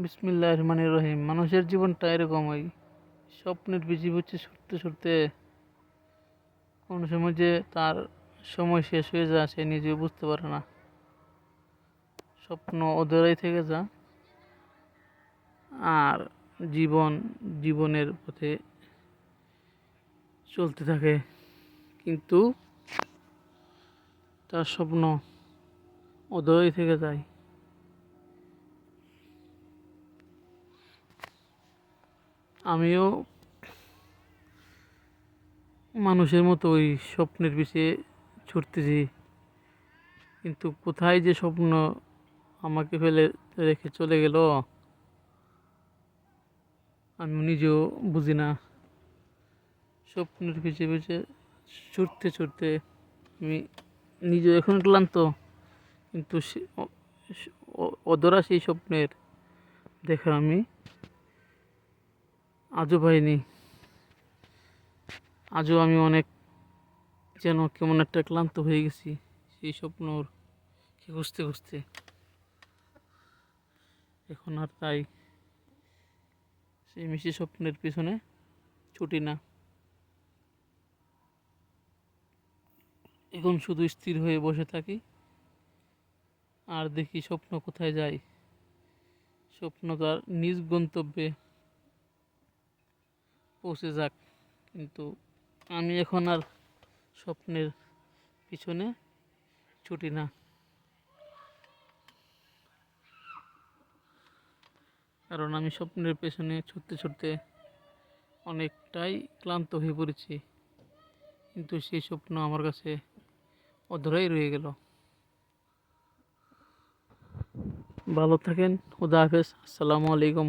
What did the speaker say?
বিসমিল্লাহির রহমানির রহিম। মানুষের জীবনটা এরকমই, স্বপ্নের পিছু পিছু ছুটতে ছুটতে কোন সময় যে তার সময় শেষ হয়ে যায় সে নিজেও বুঝতে পারে না। স্বপ্ন অধরাই থেকে যায় আর জীবন জীবনের পথে চলতে থাকে, কিন্তু তার স্বপ্ন অধরাই থেকে যায়। আমিও মানুষের মতো ওই স্বপ্নের পিছিয়ে ছুটতেছি, কিন্তু কোথায় যে স্বপ্ন আমাকে ফেলে রেখে চলে গেল আমি নিজেও বুঝি না। স্বপ্নের পিছিয়ে পিছিয়ে ছুটতে ছুটতে আমি নিজেও এখন ক্লান্ত, কিন্তু অধরা সেই স্বপ্নের দেখা আমি আজও পাইনি। আজও আমি অনেক যেন কেমন একটা ক্লান্ত হয়ে গেছি সেই স্বপ্নর খুঁজতে খুঁজতে। এখন আর তাই সেই মিষ্টি স্বপ্নের পিছনে ছুটি না। এখন শুধু স্থির হয়ে বসে থাকি আর দেখি স্বপ্ন কোথায় যায়। স্বপ্ন তার নিজ গন্তব্যে পৌঁছে যাক, কিন্তু আমি এখন আর স্বপ্নের পিছনে ছুটি না। কারণ আমি স্বপ্নের পেছনে ছুটতে ছুটতে অনেকটাই ক্লান্ত হয়ে পড়েছি, কিন্তু সেই স্বপ্ন আমার কাছে অধরাই রয়ে গেল। ভালো থাকেন। খুদা হাফেজ। আসসালামু আলাইকুম।